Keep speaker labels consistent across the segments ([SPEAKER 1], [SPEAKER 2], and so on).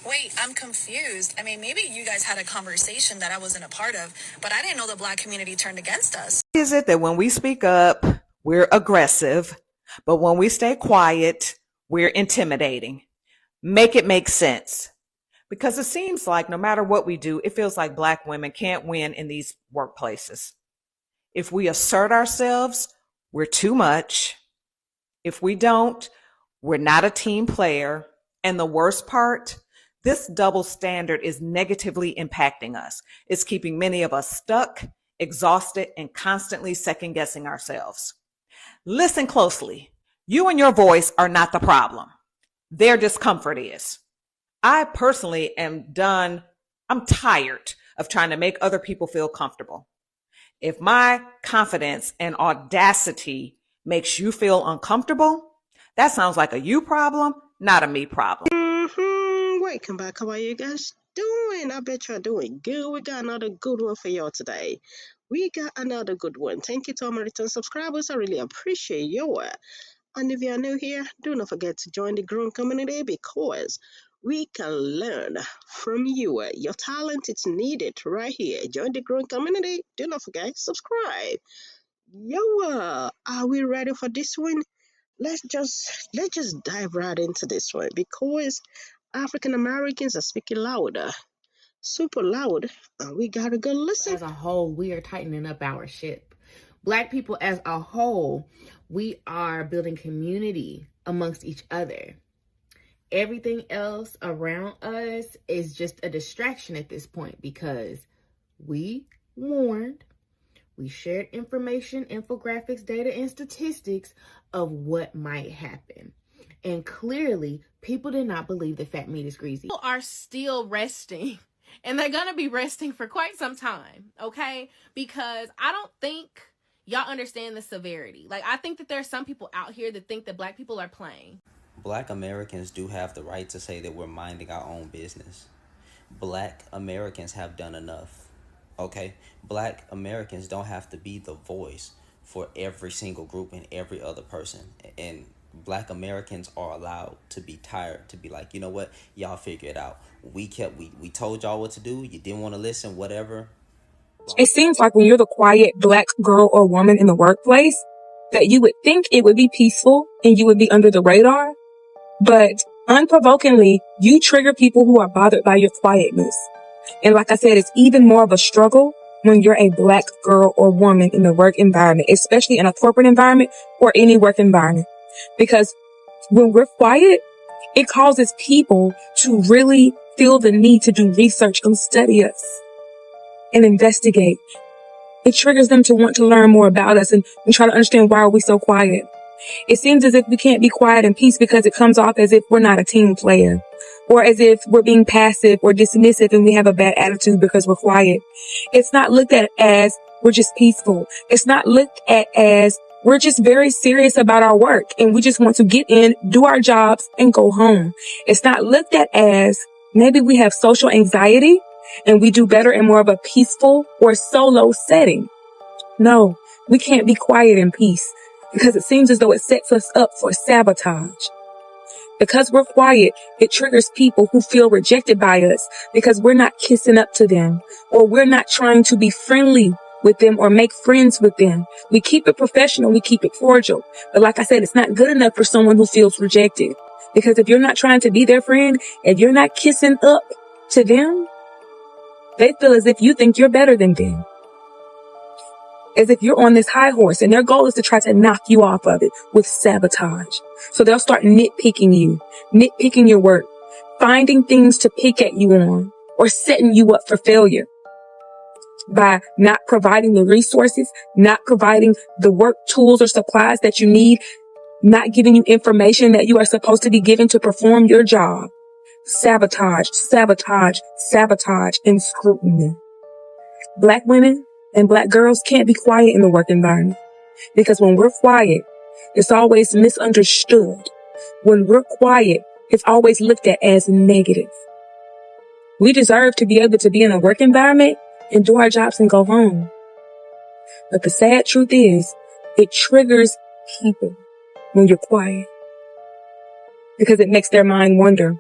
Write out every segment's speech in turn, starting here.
[SPEAKER 1] Wait, I'm confused. I mean, maybe you guys had a conversation that I wasn't a part of, but I didn't know the Black community turned against us.
[SPEAKER 2] Is it that when we speak up, we're aggressive, but when we stay quiet, we're intimidating? Make it make sense. Because it seems like no matter what we do, it feels like Black women can't win in these workplaces. If we assert ourselves, we're too much. If we don't, we're not a team player. And the worst part, this double standard is negatively impacting us. It's keeping many of us stuck, exhausted, and constantly second guessing ourselves. Listen closely. You and your voice are not the problem. Their discomfort is. I personally I'm tired of trying to make other people feel comfortable. If my confidence and audacity makes you feel uncomfortable, that sounds like a you problem, not a me problem.
[SPEAKER 3] Welcome back. How are you guys doing? I bet you're doing good. We got another good one for y'all today. We got another good one. Thank you to all my return subscribers. I really appreciate you. And if you're new here, do not forget to join the growing community because we can learn from you. Your talent is needed right here. Join the growing community. Do not forget, subscribe. Are we ready for this one? Let's just dive right into this one because African Americans are speaking louder, super loud, and we gotta go listen.
[SPEAKER 4] As a whole, we are tightening up our ship. Black people as a whole, we are building community amongst each other. Everything else around us is just a distraction at this point because we warned, we shared information, infographics, data, and statistics of what might happen. And clearly, people did not believe that fat meat is greasy.
[SPEAKER 5] People are still resting, and they're gonna be resting for quite some time, okay? Because I don't think y'all understand the severity. Like, I think that there's some people out here that think that Black people are playing.
[SPEAKER 6] Black Americans do have the right to say that we're minding our own business. Black Americans have done enough. Okay? Black Americans don't have to be the voice for every single group and every other person. And Black Americans are allowed to be tired, to be like, you know what, y'all figure it out. We told y'all what to do. You didn't want to listen, whatever.
[SPEAKER 7] It seems like when you're the quiet Black girl or woman in the workplace, that you would think it would be peaceful and you would be under the radar, but unprovokingly, you trigger people who are bothered by your quietness. And like I said, it's even more of a struggle when you're a Black girl or woman in the work environment, especially in a corporate environment or any work environment. Because when we're quiet, it causes people to really feel the need to do research and study us and investigate. It triggers them to want to learn more about us and try to understand why are we so quiet. It seems as if we can't be quiet in peace because it comes off as if we're not a team player, or as if we're being passive or dismissive and we have a bad attitude because we're quiet. It's not looked at as we're just peaceful. It's not looked at as we're just very serious about our work and we just want to get in, do our jobs, and go home. It's not looked at as maybe we have social anxiety and we do better in more of a peaceful or solo setting. No, we can't be quiet in peace because it seems as though it sets us up for sabotage. Because we're quiet, it triggers people who feel rejected by us because we're not kissing up to them or we're not trying to be friendly with them or make friends with them. We keep it professional. We keep it cordial. But like I said, it's not good enough for someone who feels rejected because if you're not trying to be their friend, if you're not kissing up to them, they feel as if you think you're better than them. As if you're on this high horse and their goal is to try to knock you off of it with sabotage. So they'll start nitpicking you, nitpicking your work, finding things to pick at you on, or setting you up for failure by not providing the resources, not providing the work tools or supplies that you need, not giving you information that you are supposed to be given to perform your job. Sabotage, sabotage, sabotage, and scrutiny. Black women and Black girls can't be quiet in the work environment because when we're quiet, it's always misunderstood. When we're quiet, it's always looked at as negative. We deserve to be able to be in a work environment and do our jobs and go home. But the sad truth is, it triggers people when you're quiet because it makes their mind wonder,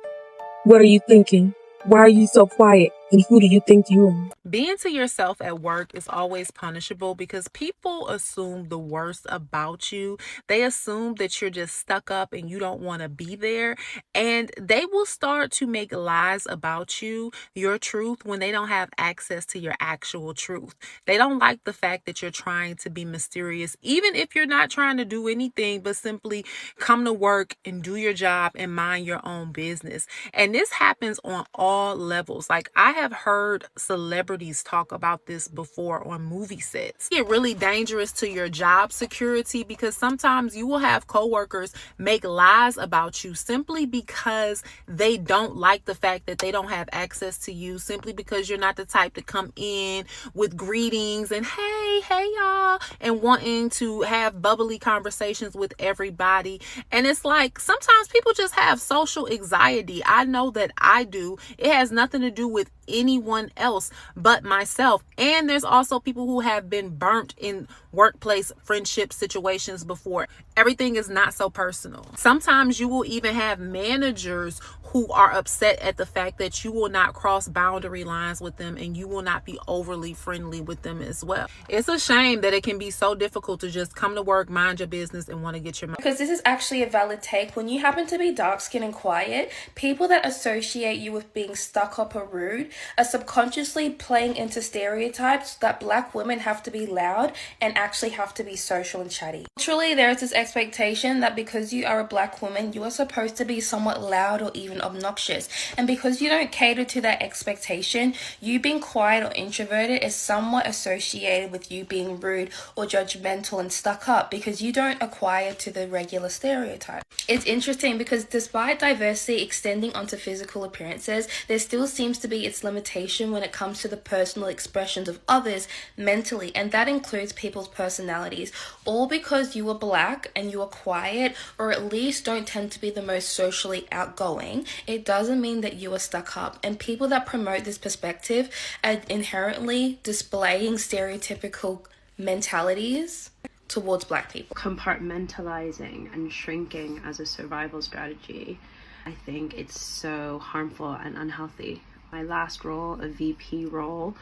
[SPEAKER 7] What are you thinking? Why are you so quiet? And who do you think you are?
[SPEAKER 8] Being to yourself at work is always punishable because people assume the worst about you. They assume that you're just stuck up and you don't want to be there. And they will start to make lies about you, your truth, when they don't have access to your actual truth. They don't like the fact that you're trying to be mysterious, even if you're not trying to do anything but simply come to work and do your job and mind your own business. And this happens on all levels. Like, I have heard celebrities talk about this before on movie sets. It's really dangerous to your job security because sometimes you will have coworkers make lies about you simply because they don't like the fact that they don't have access to you, simply because you're not the type to come in with greetings and hey y'all, and wanting to have bubbly conversations with everybody. And it's like sometimes people just have social anxiety. I know that I do. It has nothing to do with anyone else but myself. And there's also people who have been burnt in workplace friendship situations before. Everything is not so personal. Sometimes you will even have managers who are upset at the fact that you will not cross boundary lines with them and you will not be overly friendly with them as well. It's a shame that it can be so difficult to just come to work, mind your business, and want to get your money.
[SPEAKER 9] Because this is actually a valid take. When you happen to be dark-skinned and quiet, people that associate you with being stuck up or rude are subconsciously playing into stereotypes that black women have to be loud and actually have to be social and chatty. Naturally, there is this expectation that because you are a black woman, you are supposed to be somewhat loud or even obnoxious. And because you don't cater to that expectation, you being quiet or introverted is somewhat associated with you being rude or judgmental and stuck up because you don't acquire to the regular stereotype. It's interesting because despite diversity extending onto physical appearances, there still seems to be its limitation when it comes to the personal expressions of others mentally, and that includes people's personalities. All because you are black and you are quiet, or at least don't tend to be the most socially outgoing, it doesn't mean that you are stuck up. And people that promote this perspective are inherently displaying stereotypical mentalities towards black people.
[SPEAKER 10] Compartmentalizing and shrinking as a survival strategy, I think it's so harmful and unhealthy. My last role, a VP role,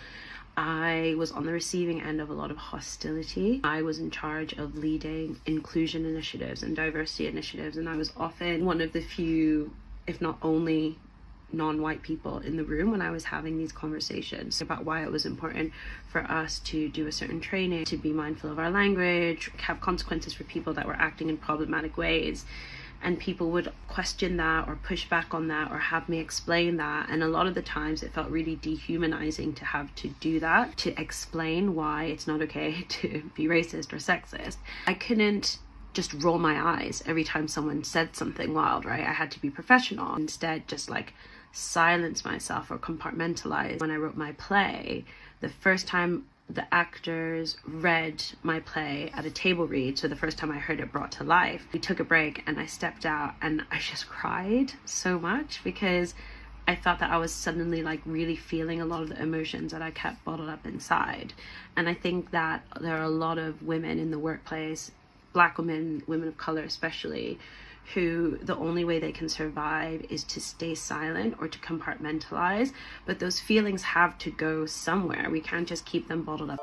[SPEAKER 10] I was on the receiving end of a lot of hostility. I was in charge of leading inclusion initiatives and diversity initiatives, and I was often one of the few, if not only, non-white people in the room when I was having these conversations about why it was important for us to do a certain training, to be mindful of our language, have consequences for people that were acting in problematic ways. And people would question that or push back on that or have me explain that. And a lot of the times it felt really dehumanizing to have to do that, to explain why it's not okay to be racist or sexist. I couldn't just roll my eyes every time someone said something wild, right? I had to be professional. Instead, just like silence myself or compartmentalize. When I wrote my play, the first time the actors read my play at a table read, so the first time I heard it brought to life, we took a break and I stepped out and I just cried so much because I felt that I was suddenly like really feeling a lot of the emotions that I kept bottled up inside. And I think that there are a lot of women in the workplace, black women, women of color especially, who the only way they can survive is to stay silent or to compartmentalize, but those feelings have to go somewhere. We can't just keep them bottled up.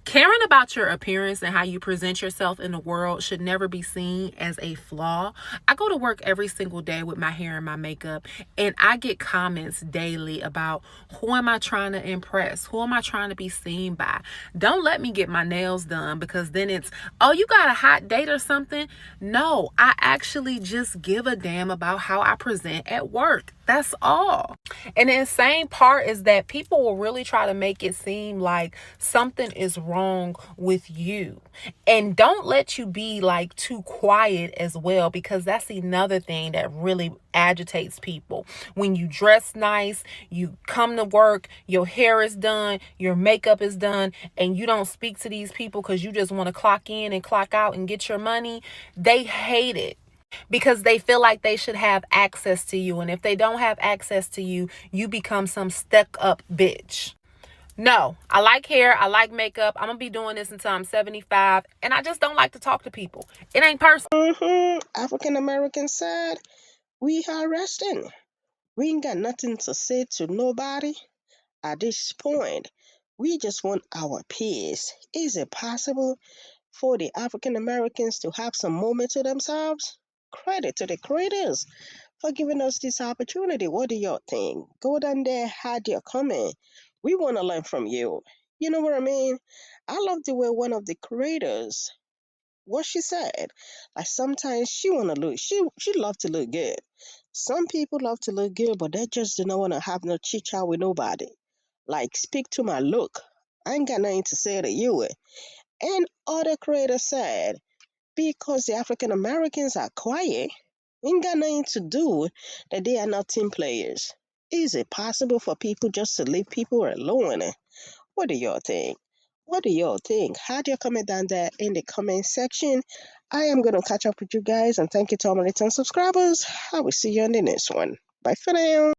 [SPEAKER 8] Caring about your appearance and how you present yourself in the world should never be seen as a flaw. I go to work every single day with my hair and my makeup, and I get comments daily about who am I trying to impress? Who am I trying to be seen by? Don't let me get my nails done because then it's, oh, you got a hot date or something? No, I actually just give a damn about how I present at work. That's all. And the insane part is that people will really try to make it seem like something is wrong with you. And don't let you be like too quiet as well, because that's another thing that really agitates people. When you dress nice, you come to work, your hair is done, your makeup is done, and you don't speak to these people because you just want to clock in and clock out and get your money, they hate it. Because they feel like they should have access to you. And if they don't have access to you, you become some stuck up bitch. No, I like hair. I like makeup. I'm going to be doing this until I'm 75. And I just don't like to talk to people. It ain't personal.
[SPEAKER 3] African American side, we are resting. We ain't got nothing to say to nobody at this point. We just want our peace. Is it possible for the African Americans to have some moment to themselves? Credit to the creators for giving us this opportunity. What do y'all think? Go down there, add your comment. We want to learn from you. You know what I mean? I love the way one of the creators, what she said. Like sometimes she wanna look, she love to look good. Some people love to look good, but they just do not want to have no chit chat with nobody. Like speak to my look. I ain't got nothing to say to you. And other creators said, because the African Americans are quiet, ain't got nothing to do that they are not team players. Is it possible for people just to leave people alone? What do y'all think? What do y'all think? How do you comment down there in the comment section? I am going to catch up with you guys and thank you to all my return subscribers. I will see you on the next one. Bye for now.